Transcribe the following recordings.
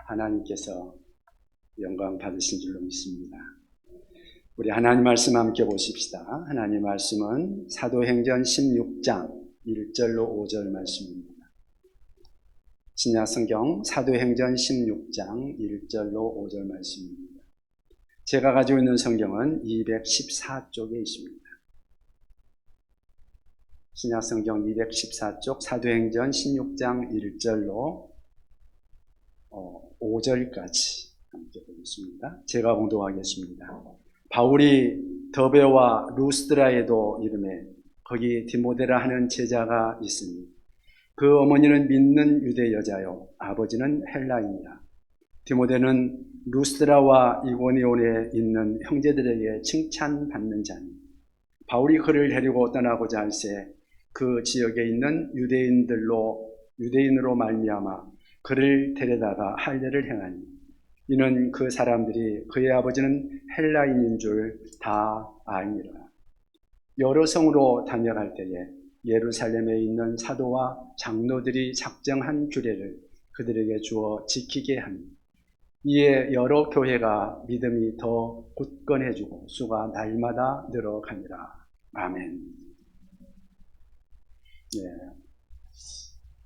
하나님께서 영광 받으신 줄로 믿습니다. 우리 하나님 말씀 함께 보십시다. 하나님 말씀은 사도행전 16장 1절로 5절 말씀입니다. 신약성경 사도행전 16장 1절로 5절 말씀입니다. 제가 가지고 있는 성경은 214쪽에 있습니다. 신약성경 214쪽 사도행전 16장 1절로 5절까지 함께 보겠습니다. 제가 공독하겠습니다. 바울이 더베와 루스드라에도 이름에 거기 디모데라 하는 제자가 있으니 그 어머니는 믿는 유대 여자요 아버지는 헬라인이라. 디모데는 루스드라와 이고니온에 있는 형제들에게 칭찬받는 자니 바울이 그를 데리고 떠나고자 할새 그 지역에 있는 유대인으로 말미암아 그를 데려다가 할례를 행하니 이는 그 사람들이 그의 아버지는 헬라인인 줄 다 알니라. 여러 성으로 다녀갈 때에 예루살렘에 있는 사도와 장로들이 작정한 규례를 그들에게 주어 지키게 하니 이에 여러 교회가 믿음이 더 굳건해지고 수가 날마다 늘어가니라. 아멘.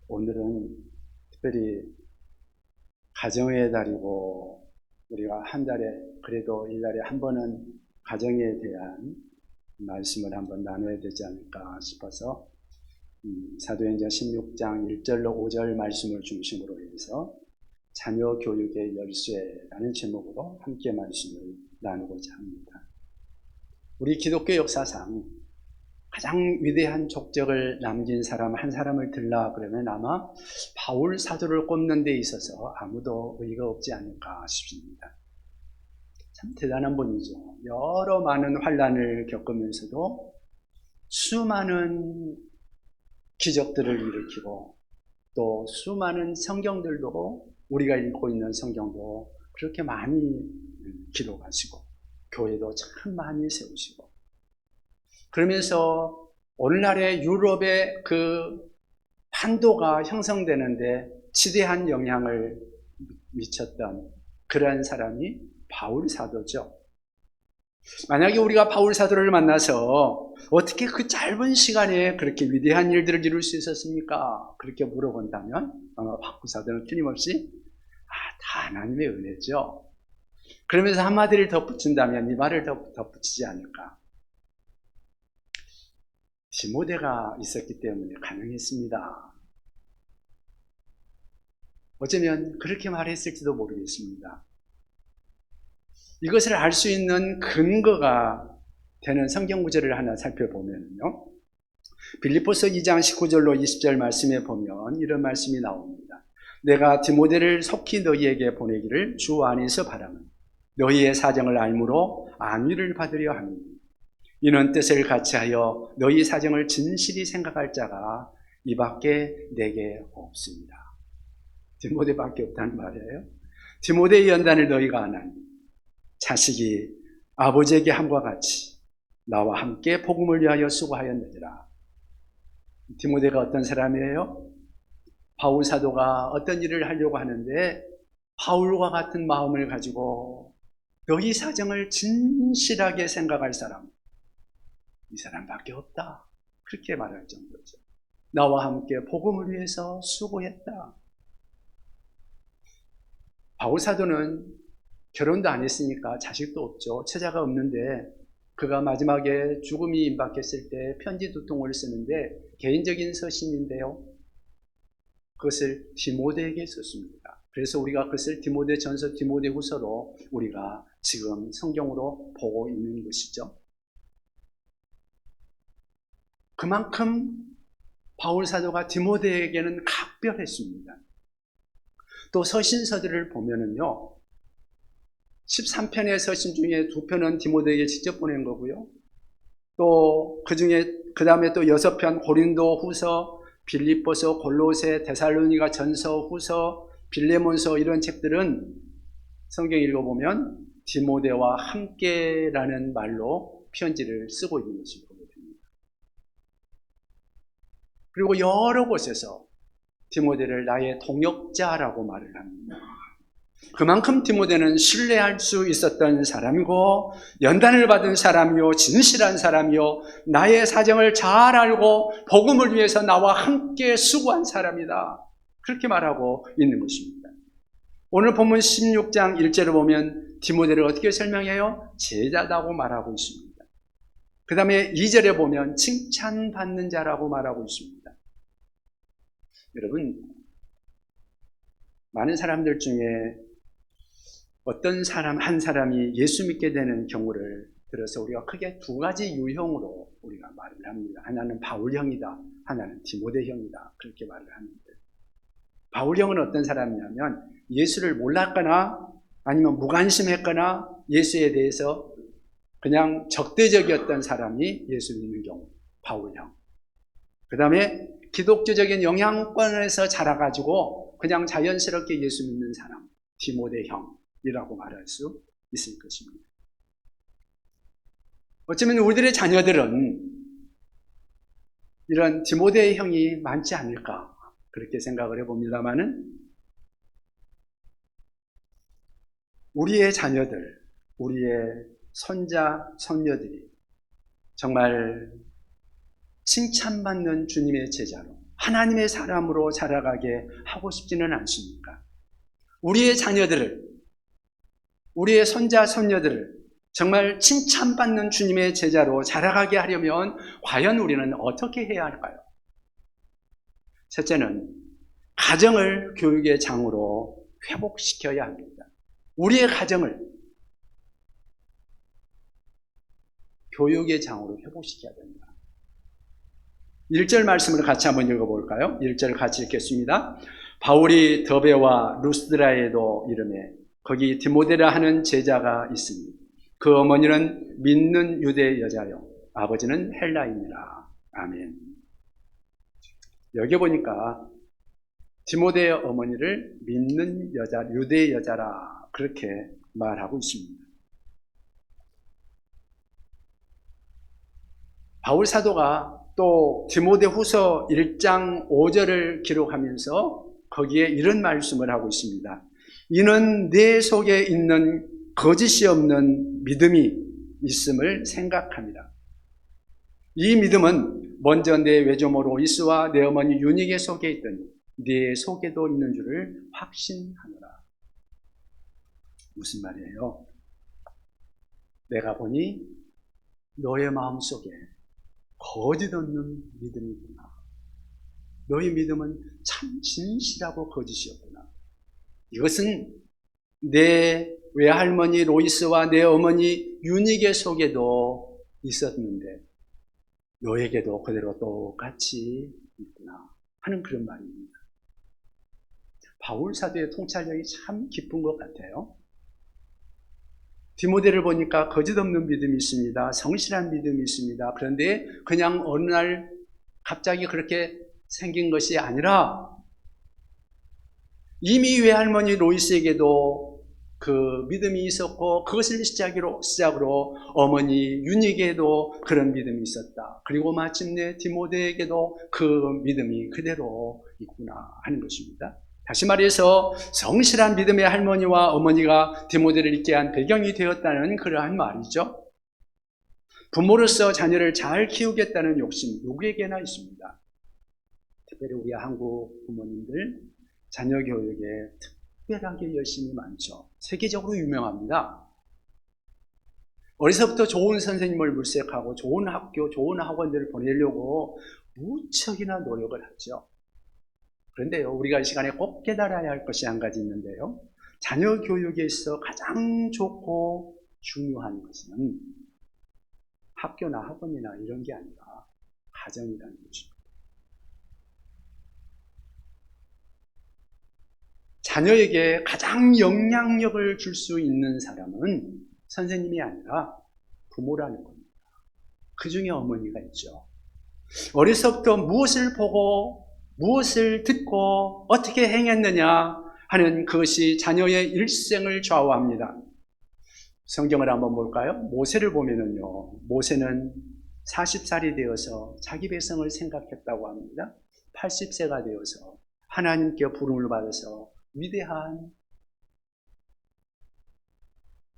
오늘은 특별히 가정의 달이고 우리가 한 달에 그래도 1년에 한 번은 가정에 대한 말씀을 한번 나눠야 되지 않을까 싶어서 사도행전 16장 1절로 5절 말씀을 중심으로 해서 자녀 교육의 열쇠라는 제목으로 함께 말씀을 나누고자 합니다. 우리 기독교 역사상 가장 위대한 족적을 남긴 사람 한 사람을 들라 그러면 아마 바울 사도를 꼽는 데 있어서 아무도 의의가 없지 않을까 싶습니다. 참 대단한 분이죠. 여러 많은 환난을 겪으면서도 수많은 기적들을 일으키고 또 수많은 성경들도 우리가 읽고 있는 성경도 그렇게 많이 기록하시고 교회도 참 많이 세우시고 그러면서 오늘날의 유럽의 그 판도가 형성되는데 지대한 영향을 미쳤던 그러한 사람이 바울 사도죠. 만약에 우리가 바울 사도를 만나서 어떻게 그 짧은 시간에 그렇게 위대한 일들을 이룰 수 있었습니까? 그렇게 물어본다면 아마 바울 사도는 틀림없이 다 하나님의 은혜죠. 그러면서 한마디를 덧붙인다면 이 말을 덧붙이지 않을까. 디모데가 있었기 때문에 가능했습니다. 어쩌면 그렇게 말했을지도 모르겠습니다. 이것을 알 수 있는 근거가 되는 성경 구절을 하나 살펴보면요. 빌립보서 2장 19절로 20절 말씀에 보면 이런 말씀이 나옵니다. 내가 디모데를 속히 너희에게 보내기를 주 안에서 바라는 너희의 사정을 알므로 안위를 받으려 하니 이는 뜻을 같이하여 너희 사정을 진실히 생각할 자가 이밖에 내게 없습니다. 디모데밖에 없다는 말이에요. 디모데의 연단을 너희가 아나니 자식이 아버지에게 함과 같이 나와 함께 복음을 위하여 수고하였느니라. 디모데가 어떤 사람이에요? 바울 사도가 어떤 일을 하려고 하는데 바울과 같은 마음을 가지고 너희 사정을 진실하게 생각할 사람, 이 사람밖에 없다. 그렇게 말할 정도죠. 나와 함께 복음을 위해서 수고했다. 바울 사도는 결혼도 안 했으니까 자식도 없죠. 처자가 없는데 그가 마지막에 죽음이 임박했을 때 편지 두 통을 쓰는데 개인적인 서신인데요. 그것을 디모데에게 썼습니다. 그래서 우리가 그것을 디모데 전서, 디모데 후서로 우리가 지금 성경으로 보고 있는 것이죠. 그만큼 바울 사도가 디모데에게는 각별했습니다. 또 서신서들을 보면은요, 13편의 서신 중에 2편은 디모데에게 직접 보낸 거고요. 또 그 다음에 또 6편 고린도 후서, 빌립보서, 골로새, 데살로니가 전서, 후서, 빌레몬서 이런 책들은 성경 읽어보면 디모데와 함께라는 말로 편지를 쓰고 있는 것을 보게 됩니다. 그리고 여러 곳에서 디모데를 나의 동역자라고 말을 합니다. 그만큼 디모데는 신뢰할 수 있었던 사람이고 연단을 받은 사람이요 진실한 사람이요 나의 사정을 잘 알고 복음을 위해서 나와 함께 수고한 사람이다. 그렇게 말하고 있는 것입니다. 오늘 본문 16장 1절을 보면 디모데를 어떻게 설명해요? 제자다고 말하고 있습니다. 그 다음에 2절에 보면 칭찬받는 자라고 말하고 있습니다. 여러분, 많은 사람들 중에 어떤 사람 한 사람이 예수 믿게 되는 경우를 들어서 우리가 크게 두 가지 유형으로 우리가 말을 합니다. 하나는 바울형이다, 하나는 디모데형이다, 그렇게 말을 하는데, 바울형은 어떤 사람이냐면 예수를 몰랐거나 아니면 무관심했거나 예수에 대해서 그냥 적대적이었던 사람이 예수 믿는 경우, 바울형. 그 다음에 기독교적인 영향권에서 자라가지고 그냥 자연스럽게 예수 믿는 사람, 디모데형이라고 말할 수 있을 것입니다. 어쩌면 우리들의 자녀들은 이런 디모데형이 많지 않을까 그렇게 생각을 해봅니다만은 우리의 자녀들, 우리의 손자, 손녀들이 정말 칭찬받는 주님의 제자로 하나님의 사람으로 자라가게 하고 싶지는 않습니까? 우리의 자녀들을, 우리의 손자, 손녀들을 정말 칭찬받는 주님의 제자로 자라가게 하려면 과연 우리는 어떻게 해야 할까요? 첫째는 가정을 교육의 장으로 회복시켜야 합니다. 우리의 가정을 교육의 장으로 회복시켜야 됩니다. 1절 말씀을 같이 한번 읽어볼까요? 1절 같이 읽겠습니다. 바울이 더베와 루스드라에도 이르매 거기 디모데라 하는 제자가 있으니 그 어머니는 믿는 유대 여자요 아버지는 헬라인이라. 아멘. 여기 보니까 디모데의 어머니를 믿는 여자, 유대 여자라 그렇게 말하고 있습니다. 바울 사도가 또 디모데후서 1장 5절을 기록하면서 거기에 이런 말씀을 하고 있습니다. 이는 내 속에 있는 거짓이 없는 믿음이 있음을 생각합니다. 이 믿음은 먼저 내 외조모 로이스와 내 어머니 유니게 속에 있더니 네 속에도 있는 줄을 확신하노라. 무슨 말이에요? 내가 보니 너의 마음속에 거짓 없는 믿음이 있구나. 너의 믿음은 참 진실하고 거짓이 없구나. 이것은 내 외할머니 로이스와 내 어머니 유니게 속에도 있었는데 너에게도 그대로 똑같이 있구나 하는 그런 말입니다. 바울 사도의 통찰력이 참 깊은 것 같아요. 디모데를 보니까 거짓 없는 믿음이 있습니다. 성실한 믿음이 있습니다. 그런데 그냥 어느 날 갑자기 그렇게 생긴 것이 아니라 이미 외할머니 로이스에게도 그 믿음이 있었고 그것을 시작으로 어머니 유니에게도 그런 믿음이 있었다. 그리고 마침내 디모데에게도 그 믿음이 그대로 있구나 하는 것입니다. 다시 말해서 성실한 믿음의 할머니와 어머니가 디모데를 있게 한 배경이 되었다는 그러한 말이죠. 부모로서 자녀를 잘 키우겠다는 욕심 누구에게나 있습니다. 특별히 우리 한국 부모님들 자녀 교육에 특별하게 열심히 많죠. 세계적으로 유명합니다. 어려서부터 좋은 선생님을 물색하고 좋은 학교, 좋은 학원들을 보내려고 무척이나 노력을 하죠. 그런데요, 우리가 이 시간에 꼭 깨달아야 할 것이 한 가지 있는데요. 자녀 교육에 있어 가장 좋고 중요한 것은 학교나 학원이나 이런 게 아니라 가정이라는 것입니다. 자녀에게 가장 영향력을 줄 수 있는 사람은 선생님이 아니라 부모라는 겁니다. 그 중에 어머니가 있죠. 어려서부터 무엇을 보고 무엇을 듣고 어떻게 행했느냐 하는 그것이 자녀의 일생을 좌우합니다. 성경을 한번 볼까요? 모세를 보면은요, 모세는 40살이 되어서 자기 백성을 생각했다고 합니다. 80세가 되어서 하나님께 부름을 받아서 위대한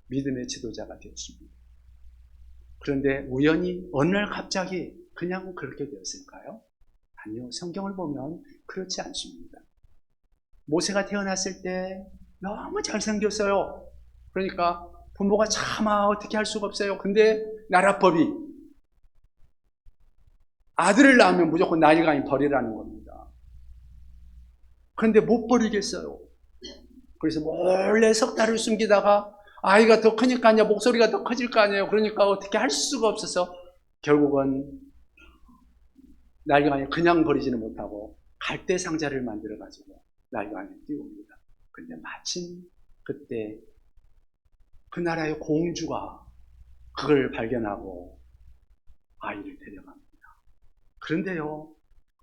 믿음의 지도자가 되었습니다. 그런데 우연히 어느 날 갑자기 그냥 그렇게 되었을까요? 아니요. 성경을 보면 그렇지 않습니다. 모세가 태어났을 때 너무 잘생겼어요. 그러니까 부모가 차마 어떻게 할 수가 없어요. 근데 나라법이 아들을 낳으면 무조건 나일강이 버리라는 겁니다. 그런데 못 버리겠어요. 그래서 몰래 석 달을 숨기다가 아이가 더 크니까 이제 목소리가 더 커질 거 아니에요. 그러니까 어떻게 할 수가 없어서 결국은 나일강에 그냥 버리지는 못하고 갈대 상자를 만들어가지고 나일강에 띄웁니다. 그런데 마침 그때 그 나라의 공주가 그걸 발견하고 아이를 데려갑니다. 그런데요,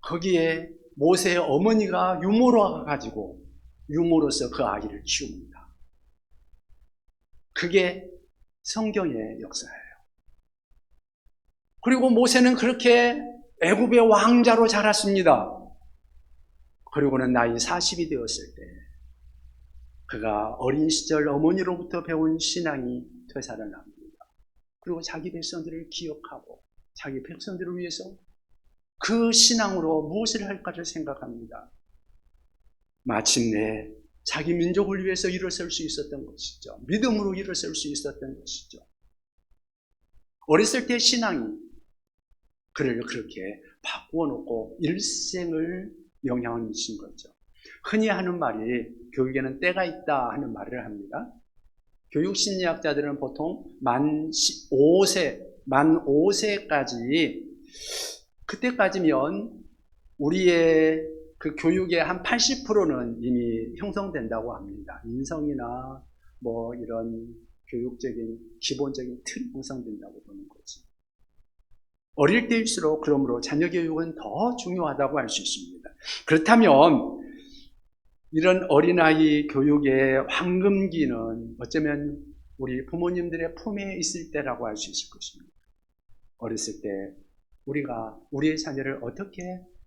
거기에 모세의 어머니가 유모로 가지고 유모로서 그 아이를 키웁니다. 그게 성경의 역사예요. 그리고 모세는 그렇게 애굽의 왕자로 자랐습니다. 그리고는 나이 40이 되었을 때 그가 어린 시절 어머니로부터 배운 신앙이 되살아납니다. 그리고 자기 백성들을 기억하고 자기 백성들을 위해서 그 신앙으로 무엇을 할까를 생각합니다. 마침내 자기 민족을 위해서 일어설 수 있었던 것이죠. 믿음으로 일어설 수 있었던 것이죠. 어렸을 때 신앙이 그를 그렇게 바꾸어 놓고 일생을 영향을 미친 거죠. 흔히 하는 말이 교육에는 때가 있다 하는 말을 합니다. 교육 심리학자들은 보통 만 5세까지 그때까지면 우리의 그 교육의 한 80%는 이미 형성된다고 합니다. 인성이나 뭐 이런 교육적인 기본적인 틀이 형성된다고 보는 거지. 어릴 때일수록 그러므로 자녀 교육은 더 중요하다고 할 수 있습니다. 그렇다면 이런 어린아이 교육의 황금기는 어쩌면 우리 부모님들의 품에 있을 때라고 할 수 있을 것입니다. 어렸을 때 우리가 우리의 자녀를 어떻게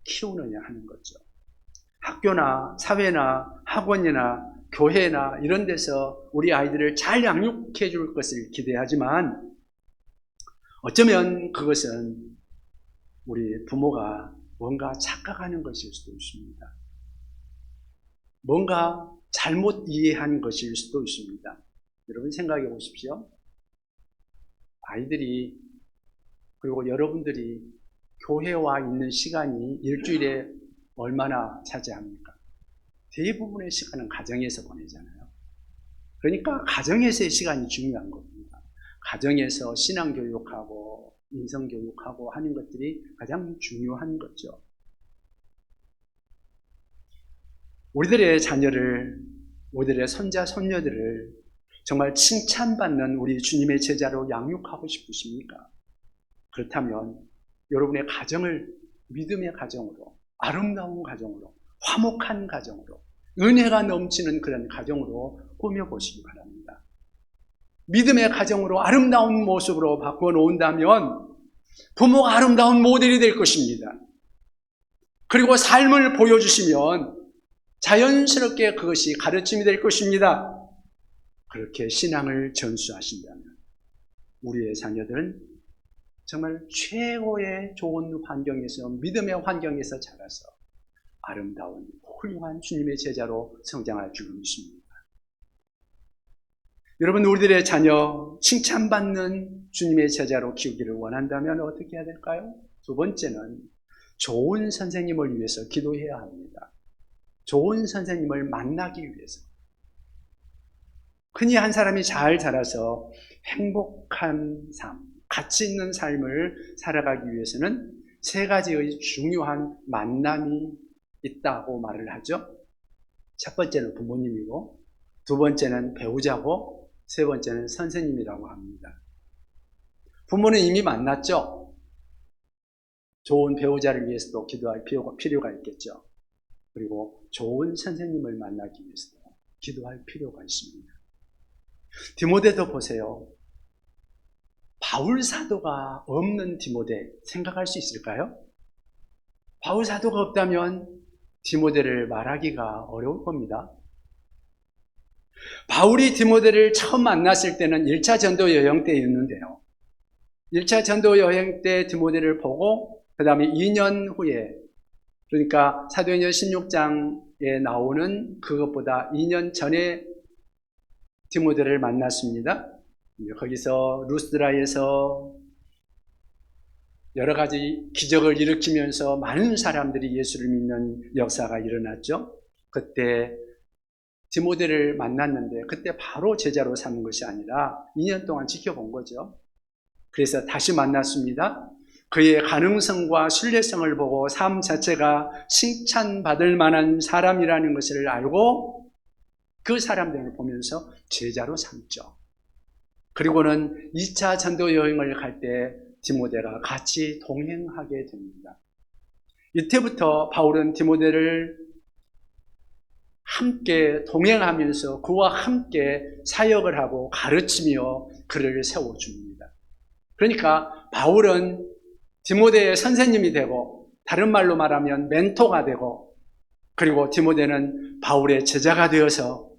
키우느냐 하는 거죠. 학교나 사회나 학원이나 교회나 이런 데서 우리 아이들을 잘 양육해 줄 것을 기대하지만 어쩌면 그것은 우리 부모가 뭔가 착각하는 것일 수도 있습니다. 뭔가 잘못 이해한 것일 수도 있습니다. 여러분 생각해 보십시오. 아이들이 그리고 여러분들이 교회와 있는 시간이 일주일에 얼마나 차지합니까? 대부분의 시간은 가정에서 보내잖아요. 그러니까 가정에서의 시간이 중요한 겁니다. 가정에서 신앙교육하고 인성교육하고 하는 것들이 가장 중요한 거죠. 우리들의 자녀를, 우리들의 손자, 손녀들을 정말 칭찬받는 우리 주님의 제자로 양육하고 싶으십니까? 그렇다면 여러분의 가정을 믿음의 가정으로, 아름다운 가정으로, 화목한 가정으로, 은혜가 넘치는 그런 가정으로 꾸며보시기 바랍니다. 믿음의 가정으로 아름다운 모습으로 바꾸어 놓은다면 부모가 아름다운 모델이 될 것입니다. 그리고 삶을 보여주시면 자연스럽게 그것이 가르침이 될 것입니다. 그렇게 신앙을 전수하신다면 우리의 자녀들은 정말 최고의 좋은 환경에서, 믿음의 환경에서 자라서 아름다운 훌륭한 주님의 제자로 성장할 줄 믿습니다. 여러분, 우리들의 자녀 칭찬받는 주님의 제자로 키우기를 원한다면 어떻게 해야 될까요? 두 번째는 좋은 선생님을 위해서 기도해야 합니다. 좋은 선생님을 만나기 위해서. 흔히 한 사람이 잘 자라서 행복한 삶, 가치 있는 삶을 살아가기 위해서는 세 가지의 중요한 만남이 있다고 말을 하죠. 첫 번째는 부모님이고, 두 번째는 배우자고, 세 번째는 선생님이라고 합니다. 부모는 이미 만났죠. 좋은 배우자를 위해서도 기도할 필요가 있겠죠. 그리고 좋은 선생님을 만나기 위해서도 기도할 필요가 있습니다. 디모데도 보세요. 바울 사도가 없는 디모데 생각할 수 있을까요? 바울 사도가 없다면 디모데를 말하기가 어려울 겁니다. 바울이 디모데를 처음 만났을 때는 1차 전도 여행 때였는데요. 1차 전도 여행 때 디모데를 보고 그 다음에 2년 후에, 그러니까 사도행전 16장에 나오는 그것보다 2년 전에 디모데를 만났습니다. 거기서 루스드라에서 여러 가지 기적을 일으키면서 많은 사람들이 예수를 믿는 역사가 일어났죠. 그때 디모데를 만났는데 그때 바로 제자로 삼은 것이 아니라 2년 동안 지켜본 거죠. 그래서 다시 만났습니다. 그의 가능성과 신뢰성을 보고 삶 자체가 칭찬받을 만한 사람이라는 것을 알고 그 사람들을 보면서 제자로 삼죠. 그리고는 2차 전도 여행을 갈 때 디모데가 같이 동행하게 됩니다. 이때부터 바울은 디모데를 함께 동행하면서 그와 함께 사역을 하고 가르치며 그를 세워줍니다. 그러니까 바울은 디모데의 선생님이 되고, 다른 말로 말하면 멘토가 되고, 그리고 디모데는 바울의 제자가 되어서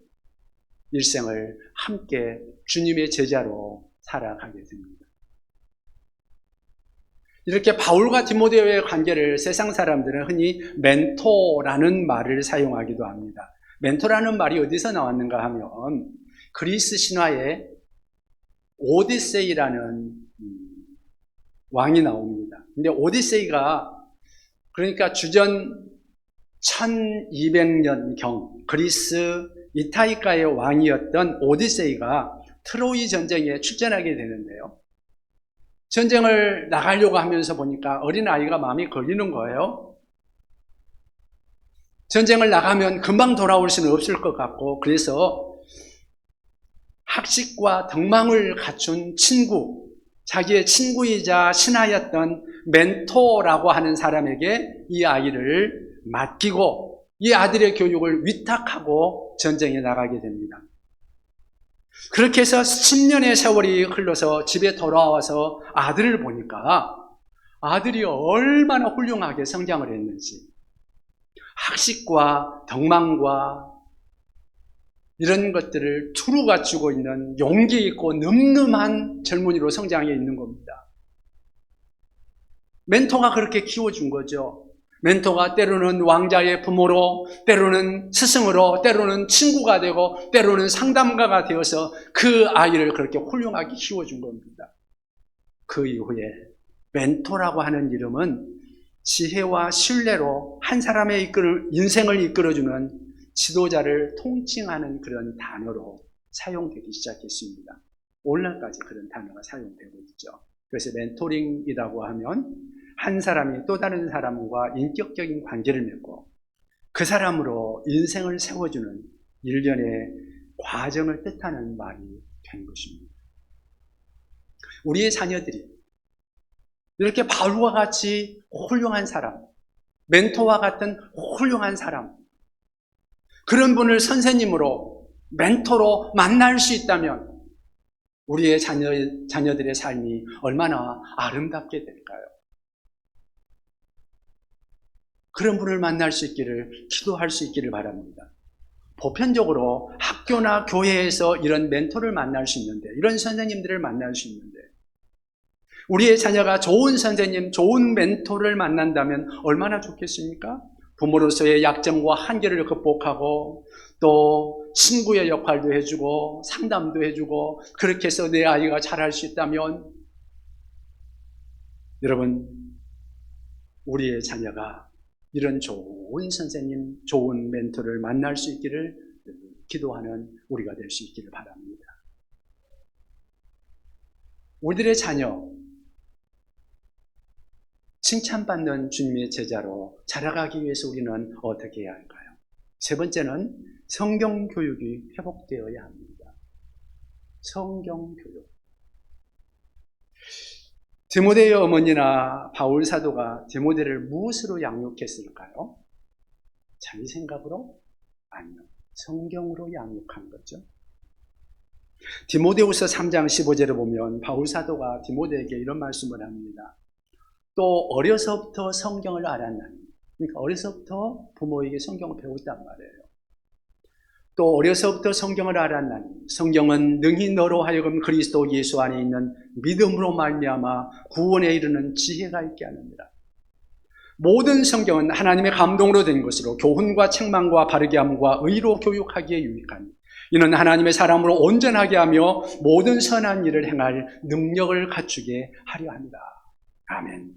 일생을 함께 주님의 제자로 살아가게 됩니다. 이렇게 바울과 디모데의 관계를 세상 사람들은 흔히 멘토라는 말을 사용하기도 합니다. 멘토라는 말이 어디서 나왔는가 하면 그리스 신화에 오디세이라는 왕이 나옵니다. 근데 오디세이가, 그러니까 주전 1200년경 그리스 이타이카의 왕이었던 오디세이가 트로이 전쟁에 출전하게 되는데요. 전쟁을 나가려고 하면서 보니까 어린아이가 마음이 걸리는 거예요. 전쟁을 나가면 금방 돌아올 수는 없을 것 같고, 그래서 학식과 덕망을 갖춘 친구, 자기의 친구이자 신하였던 멘토라고 하는 사람에게 이 아이를 맡기고 이 아들의 교육을 위탁하고 전쟁에 나가게 됩니다. 그렇게 해서 10년의 세월이 흘러서 집에 돌아와서 아들을 보니까 아들이 얼마나 훌륭하게 성장을 했는지, 학식과 덕망과 이런 것들을 두루 갖추고 있는 용기 있고 늠름한 젊은이로 성장해 있는 겁니다. 멘토가 그렇게 키워준 거죠. 멘토가 때로는 왕자의 부모로, 때로는 스승으로, 때로는 친구가 되고, 때로는 상담가가 되어서 그 아이를 그렇게 훌륭하게 키워준 겁니다. 그 이후에 멘토라고 하는 이름은 지혜와 신뢰로 한 사람의 인생을 이끌어주는 지도자를 통칭하는 그런 단어로 사용되기 시작했습니다. 오늘날까지 그런 단어가 사용되고 있죠. 그래서 멘토링이라고 하면 한 사람이 또 다른 사람과 인격적인 관계를 맺고 그 사람으로 인생을 세워주는 일련의 과정을 뜻하는 말이 된 것입니다. 우리의 자녀들이 이렇게 바울과 같이 훌륭한 사람, 멘토와 같은 훌륭한 사람, 그런 분을 선생님으로, 멘토로 만날 수 있다면 우리의 자녀들의 삶이 얼마나 아름답게 될까요? 그런 분을 만날 수 있기를, 기도할 수 있기를 바랍니다. 보편적으로 학교나 교회에서 이런 멘토를 만날 수 있는데, 이런 선생님들을 만날 수 있는데, 우리의 자녀가 좋은 선생님, 좋은 멘토를 만난다면 얼마나 좋겠습니까? 부모로서의 약점과 한계를 극복하고 또 친구의 역할도 해주고 상담도 해주고 그렇게 해서 내 아이가 잘할 수 있다면, 여러분, 우리의 자녀가 이런 좋은 선생님, 좋은 멘토를 만날 수 있기를 기도하는 우리가 될 수 있기를 바랍니다. 우리들의 자녀, 칭찬받는 주님의 제자로 자라가기 위해서 우리는 어떻게 해야 할까요? 세 번째는 성경 교육이 회복되어야 합니다. 성경 교육. 디모데의 어머니나 바울 사도가 디모데를 무엇으로 양육했을까요? 자기 생각으로? 아니요. 성경으로 양육한 거죠. 디모데후서 3장 15절을 보면 바울 사도가 디모데에게 이런 말씀을 합니다. 또 어려서부터 성경을 알았나니, 그러니까 어려서부터 부모에게 성경을 배웠단 말이에요. 또 어려서부터 성경을 알았나니 성경은 능히 너로 하여금 그리스도 예수 안에 있는 믿음으로 말미암아 구원에 이르는 지혜가 있게 하느니라. 모든 성경은 하나님의 감동으로 된 것으로 교훈과 책망과 바르게 함과 의로 교육하기에 유익하니 이는 하나님의 사람으로 온전하게 하며 모든 선한 일을 행할 능력을 갖추게 하려 합니다. 아멘.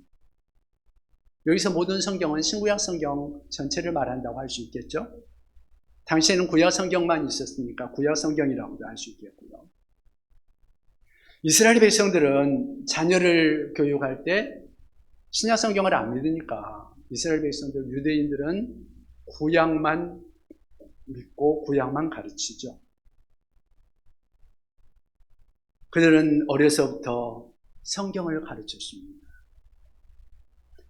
여기서 모든 성경은 신구약 성경 전체를 말한다고 할 수 있겠죠? 당시에는 구약 성경만 있었으니까 구약 성경이라고도 할 수 있겠고요. 이스라엘 백성들은 자녀를 교육할 때 신약 성경을 안 믿으니까 이스라엘 백성들, 유대인들은 구약만 믿고 구약만 가르치죠. 그들은 어려서부터 성경을 가르쳤습니다.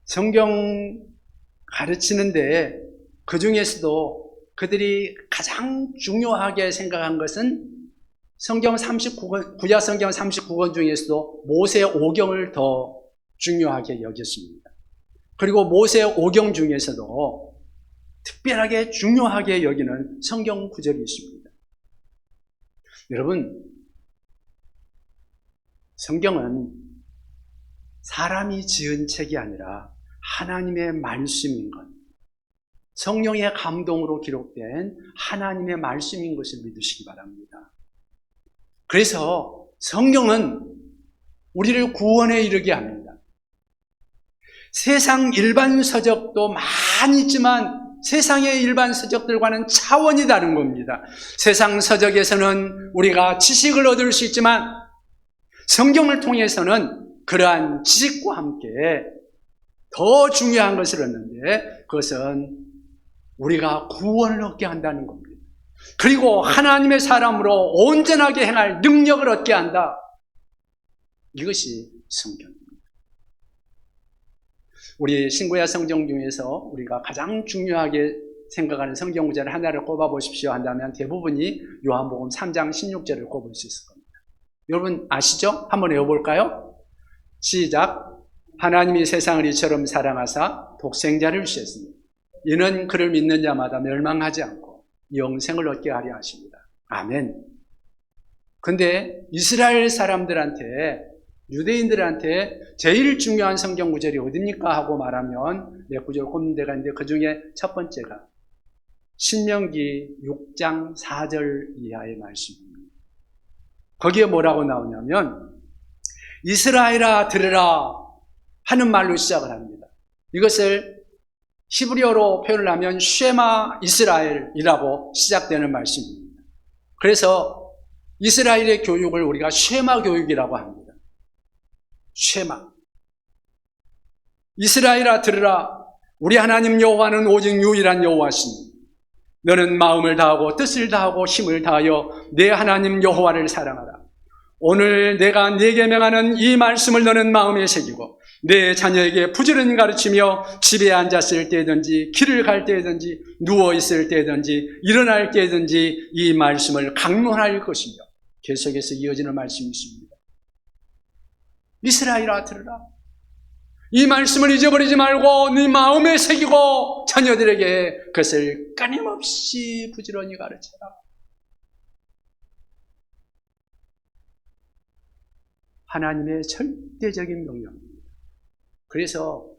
성경 가르치는데 그 중에서도 그들이 가장 중요하게 생각한 것은 성경 39권, 구약 성경 39권 중에서도 모세 오경을 더 중요하게 여겼습니다. 그리고 모세 오경 중에서도 특별하게 중요하게 여기는 성경 구절이 있습니다. 여러분, 성경은 사람이 지은 책이 아니라 하나님의 말씀인 것, 성령의 감동으로 기록된 하나님의 말씀인 것을 믿으시기 바랍니다. 그래서 성경은 우리를 구원에 이르게 합니다. 세상 일반 서적도 많이 있지만 세상의 일반 서적들과는 차원이 다른 겁니다. 세상 서적에서는 우리가 지식을 얻을 수 있지만 성경을 통해서는 그러한 지식과 함께 더 중요한 것을 얻는데 그것은 우리가 구원을 얻게 한다는 겁니다. 그리고 하나님의 사람으로 온전하게 행할 능력을 얻게 한다. 이것이 성경입니다. 우리 신구약 성경 중에서 우리가 가장 중요하게 생각하는 성경 구절 하나를 꼽아보십시오 한다면 대부분이 요한복음 3장 16절을 꼽을 수 있을 겁니다. 여러분 아시죠? 한번 외워볼까요? 시작. 하나님이 세상을 이처럼 사랑하사 독생자를 주셨으니 이는 그를 믿는 자마다 멸망하지 않고 영생을 얻게 하려 하십니다. 아멘. 근데 이스라엘 사람들한테, 유대인들한테 제일 중요한 성경 구절이 어딥니까 하고 말하면 몇 구절 꼽는 데가 있는데 그 중에 첫 번째가 신명기 6장 4절 이하의 말씀입니다. 거기에 뭐라고 나오냐면 이스라엘아 들으라 하는 말로 시작을 합니다. 이것을 히브리어로 표현을 하면 쉐마 이스라엘이라고 시작되는 말씀입니다. 그래서 이스라엘의 교육을 우리가 쉐마 교육이라고 합니다. 쉐마. 이스라엘아 들으라. 우리 하나님 여호와는 오직 유일한 여호와시니 너는 마음을 다하고 뜻을 다하고 힘을 다하여 내 하나님 여호와를 사랑하라. 오늘 내가 네게 명하는 이 말씀을 너는 마음에 새기고 내 자녀에게 부지런히 가르치며 집에 앉았을 때든지 길을 갈 때든지 누워있을 때든지 일어날 때든지 이 말씀을 강론할 것이며 계속해서 이어지는 말씀이 있습니다. 이스라엘아 들으라. 이 말씀을 잊어버리지 말고 네 마음에 새기고 자녀들에게 그것을 끊임없이 부지런히 가르쳐라. 하나님의 절대적인 명령입니다. 그래서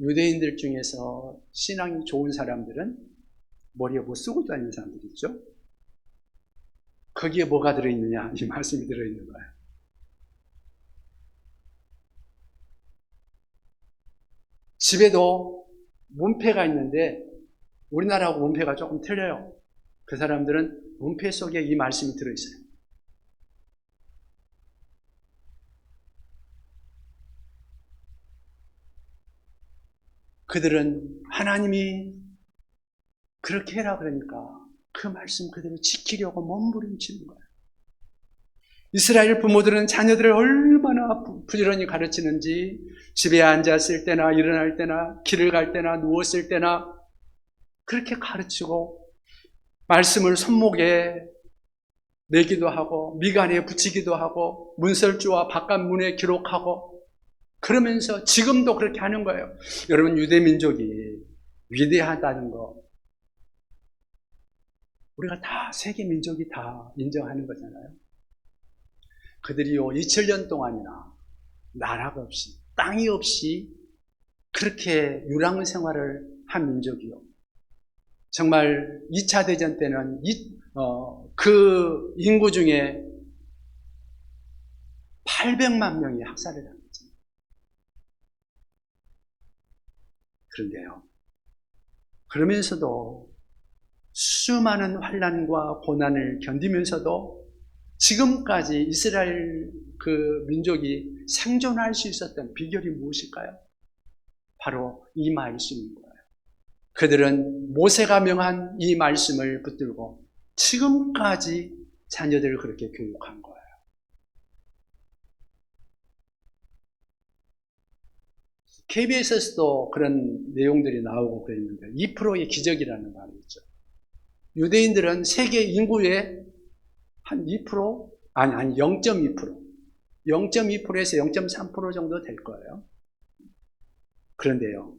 유대인들 중에서 신앙이 좋은 사람들은 머리에 뭐 쓰고 다니는 사람들 있죠? 거기에 뭐가 들어있느냐? 이 말씀이 들어있는 거예요. 집에도 문패가 있는데 우리나라하고 문패가 조금 틀려요. 그 사람들은 문패 속에 이 말씀이 들어있어요. 그들은 하나님이 그렇게 해라 그러니까 그 말씀 그대로 지키려고 몸부림치는 거예요. 이스라엘 부모들은 자녀들을 얼마나 부지런히 가르치는지 집에 앉았을 때나 일어날 때나 길을 갈 때나 누웠을 때나 그렇게 가르치고 말씀을 손목에 매기도 하고 미간에 붙이기도 하고 문설주와 바깥 문에 기록하고 그러면서 지금도 그렇게 하는 거예요. 여러분 유대민족이 위대하다는 거 우리가 다 세계 민족이 다 인정하는 거잖아요. 그들이요 2000년 동안이나 나라가 없이 땅이 없이 그렇게 유랑 생활을 한 민족이요. 정말 2차 대전 때는 그 인구 중에 800만 명이 학살을 당했죠. 그런데요. 그러면서도 수많은 환난과 고난을 견디면서도 지금까지 이스라엘 그 민족이 생존할 수 있었던 비결이 무엇일까요? 바로 이 말씀인 거예요. 그들은 모세가 명한 이 말씀을 붙들고 지금까지 자녀들을 그렇게 교육한 거예요. KBS에서도 그런 내용들이 나오고 그랬는데 2%의 기적이라는 말이 있죠. 유대인들은 세계 인구의 한 2%? 아니 0.2%. 0.2%에서 0.3% 정도 될 거예요. 그런데요.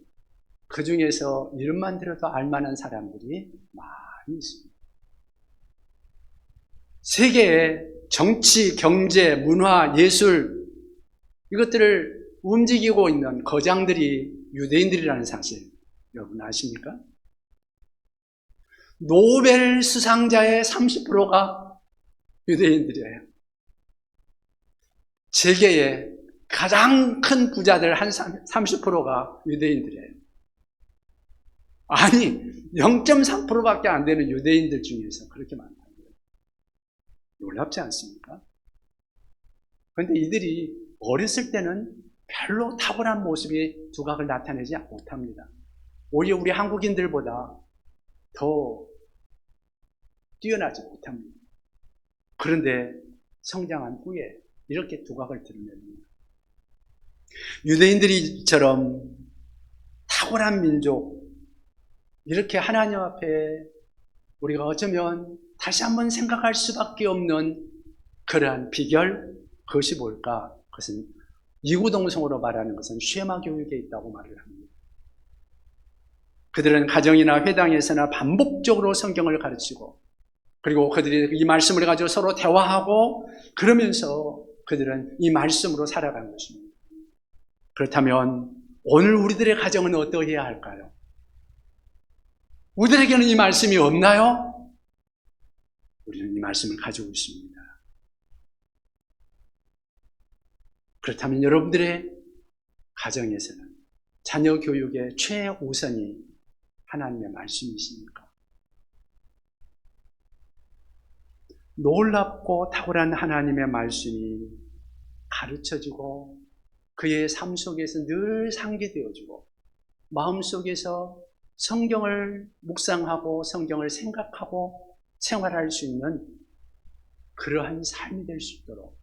그 중에서 이름만 들어도 알만한 사람들이 많이 있습니다. 세계의 정치, 경제, 문화, 예술 이것들을 움직이고 있는 거장들이 유대인들이라는 사실 여러분 아십니까? 노벨 수상자의 30%가 유대인들이에요. 세계의 가장 큰 부자들 한 30%가 유대인들이에요. 아니 0.3%밖에 안 되는 유대인들 중에서 그렇게 많다는 거예요. 놀랍지 않습니까? 그런데 이들이 어렸을 때는 별로 탁월한 모습이 두각을 나타내지 못합니다. 오히려 우리 한국인들보다 더 뛰어나지 못합니다. 그런데 성장한 후에 이렇게 두각을 드러냅니다. 유대인들이처럼 탁월한 민족, 이렇게 하나님 앞에 우리가 어쩌면 다시 한번 생각할 수밖에 없는 그러한 비결, 그것이 뭘까? 그것은 이구동성으로 말하는 것은 쉐마 교육에 있다고 말을 합니다. 그들은 가정이나 회당에서나 반복적으로 성경을 가르치고 그리고 그들이 이 말씀을 가지고 서로 대화하고 그러면서 그들은 이 말씀으로 살아간 것입니다. 그렇다면 오늘 우리들의 가정은 어떠해야 할까요? 우리들에게는 이 말씀이 없나요? 우리는 이 말씀을 가지고 있습니다. 그렇다면 여러분들의 가정에서는 자녀 교육의 최우선이 하나님의 말씀이십니까? 놀랍고 탁월한 하나님의 말씀이 가르쳐지고 그의 삶 속에서 늘 상기되어지고 마음속에서 성경을 묵상하고 성경을 생각하고 생활할 수 있는 그러한 삶이 될 수 있도록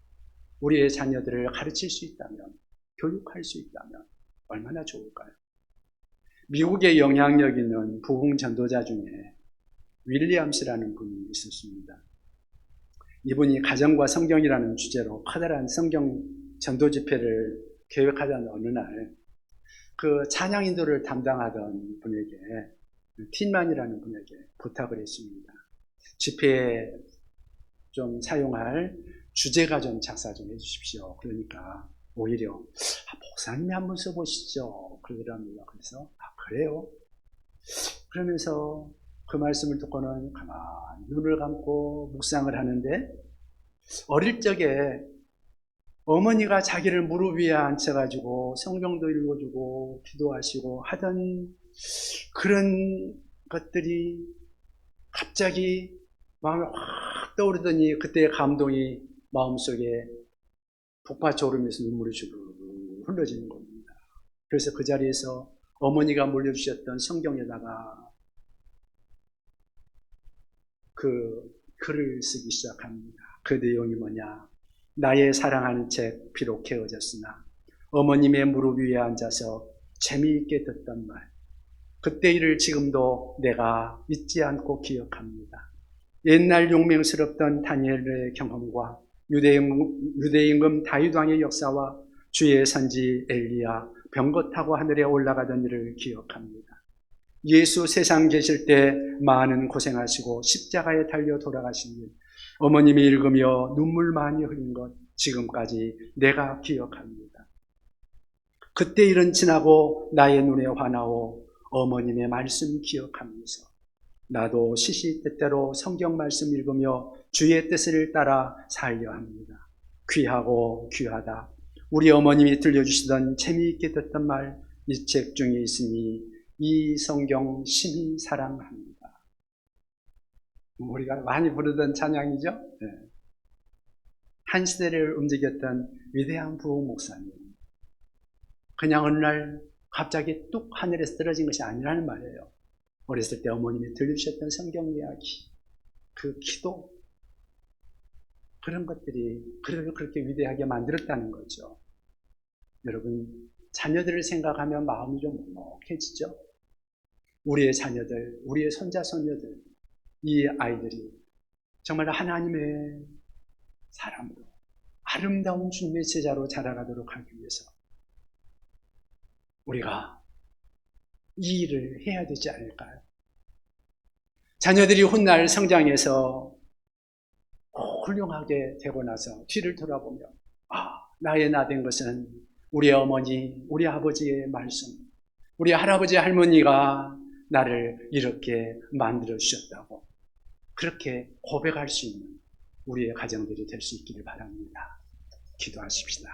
우리의 자녀들을 가르칠 수 있다면, 교육할 수 있다면 얼마나 좋을까요? 미국에 영향력 있는 부흥 전도자 중에 윌리엄스라는 분이 있었습니다. 이분이 가정과 성경이라는 주제로 커다란 성경 전도 집회를 계획하던 어느 날 그 찬양 인도를 담당하던 분에게 틴만이라는 분에게 부탁을 했습니다. 집회에 좀 사용할 주제가 좀 작사 좀 해주십시오. 그러니까 오히려 목사님이 한번 써보시죠. 그러더랍니다. 그래서 그래요? 그러면서 그 말씀을 듣고는 가만히 눈을 감고 묵상을 하는데 어릴 적에 어머니가 자기를 무릎 위에 앉혀가지고 성경도 읽어주고 기도하시고 하던 그런 것들이 갑자기 마음에 확 떠오르더니 그때의 감동이 마음속에 북받쳐 오르면서 눈물이 주르르 흘러지는 겁니다. 그래서 그 자리에서 어머니가 물려주셨던 성경에다가 그 글을 쓰기 시작합니다. 그 내용이 뭐냐? 나의 사랑하는 책 비록 헤어졌으나 어머님의 무릎 위에 앉아서 재미있게 듣던 말 그때 일을 지금도 내가 잊지 않고 기억합니다. 옛날 용맹스럽던 다니엘의 경험과 유대임금 다윗 왕의 역사와 주의 선지 엘리야 병거 타고 하늘에 올라가던 일을 기억합니다. 예수 세상 계실 때 많은 고생하시고 십자가에 달려 돌아가신 일, 어머님이 읽으며 눈물 많이 흘린 것 지금까지 내가 기억합니다. 그때 일은 지나고 나의 눈에 환하오 어머님의 말씀 기억하면서 나도 시시때때로 성경 말씀 읽으며 주의 뜻을 따라 살려 합니다. 귀하고 귀하다. 우리 어머님이 들려주시던 재미있게 듣던 말 이 책 중에 있으니 이 성경 심히 사랑합니다. 우리가 많이 부르던 찬양이죠. 네. 한 시대를 움직였던 위대한 부흥 목사님. 그냥 어느 날 갑자기 뚝 하늘에서 떨어진 것이 아니라는 말이에요. 어렸을 때 어머님이 들려주셨던 성경 이야기, 그 기도, 그런 것들이 그렇게 위대하게 만들었다는 거죠. 여러분, 자녀들을 생각하면 마음이 좀 먹먹해지죠. 우리의 자녀들, 우리의 손자, 손녀들, 이 아이들이 정말 하나님의 사람으로 아름다운 주님의 제자로 자라가도록 하기 위해서 우리가 이 일을 해야 되지 않을까요? 자녀들이 훗날 성장해서 훌륭하게 되고 나서 뒤를 돌아보며 나의 나 된 것은 우리 어머니, 우리 아버지의 말씀, 우리 할아버지 할머니가 나를 이렇게 만들어 주셨다고 그렇게 고백할 수 있는 우리의 가정들이 될 수 있기를 바랍니다. 기도하십시다.